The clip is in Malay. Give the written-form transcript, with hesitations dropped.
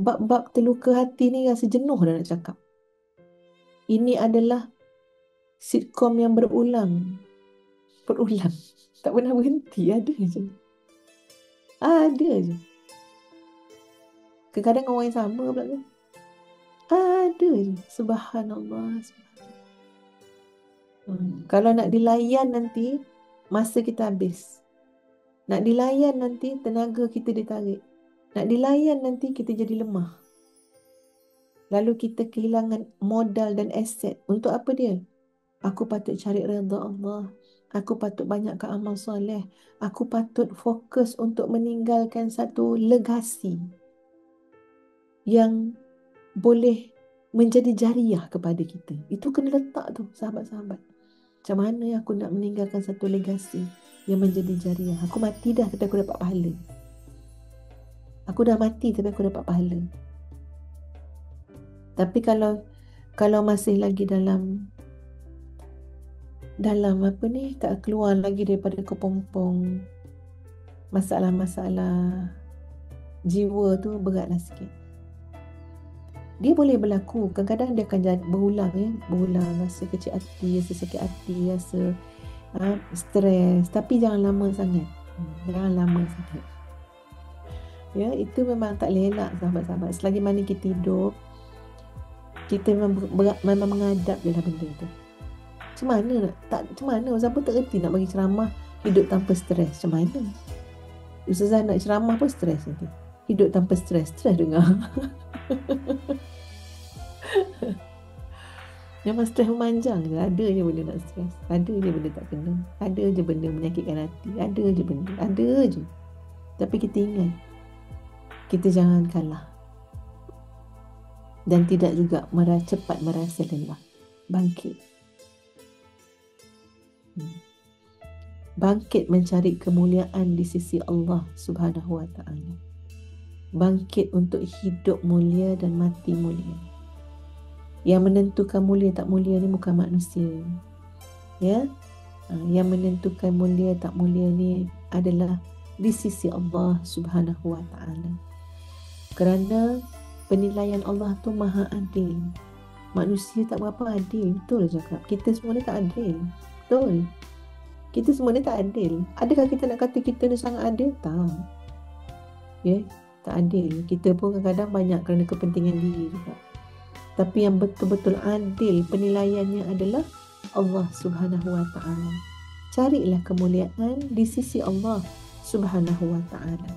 bab-bab terluka hati ni rasa jenuh dah nak cakap. Ini adalah sitcom yang berulang. Tak pernah berhenti. Ada je. Ada je. Kadang-kadang orang yang sama pula tu. Ada je. Subhanallah. Kalau nak dilayan nanti, masa kita habis. Nak dilayan nanti, tenaga kita ditarik. Nak dilayan nanti, kita jadi lemah. Lalu kita kehilangan modal dan aset. Untuk apa dia? Aku patut cari redha Allah. Aku patut banyakkan amal soleh. Aku patut fokus untuk meninggalkan satu legasi yang boleh menjadi jariah kepada kita. Itu kena letak tu, sahabat-sahabat. Macam mana aku nak meninggalkan satu legasi yang menjadi jariah? Aku mati dah tapi aku dapat pahala. Aku dah mati tapi aku dapat pahala. Tapi kalau masih lagi dalam apa ni, tak keluar lagi daripada kepompong masalah-masalah jiwa tu, beratlah sikit. Dia boleh berlaku, kadang-kadang dia akan berulang ya, berulang, rasa kecil hati, rasa sakit hati, rasa stres, tapi jangan lama sangat. Jangan lama sangat. Ya, itu memang tak boleh elak, sahabat-sahabat. Selagi mana kita hidup, kita memang menghadap je lah benda tu. Macam mana Ustazah tak reti nak bagi ceramah hidup tanpa stres. Macam mana Ustazah nak ceramah pun stres nanti. Hidup tanpa stres dengar. Memang stres memanjang je. Ada je benda nak stres, ada je benda tak kena, ada je benda menyakitkan hati, ada je benda, ada je. Tapi kita ingat, kita jangan kalah dan tidak juga cepat merasa lelah. Bangkit mencari kemuliaan di sisi Allah Subhanahu wa ta'ala. Bangkit untuk hidup mulia dan mati mulia. Yang menentukan mulia tak mulia ni bukan manusia. Ya, yang menentukan mulia tak mulia ni adalah di sisi Allah Subhanahu wa ta'ala. Kerana penilaian Allah tu maha adil. Manusia tak berapa adil. Betul cakap. Kita semua ni tak adil. Betul. Kita semua ni tak adil. Adakah kita nak kata kita ni sangat adil? Tak. Ya, tak adil. Kita pun kadang-kadang banyak kerana kepentingan diri juga. Tapi yang betul-betul adil penilaiannya adalah Allah Subhanahu wa ta'ala. Carilah kemuliaan di sisi Allah Subhanahu wa ta'ala.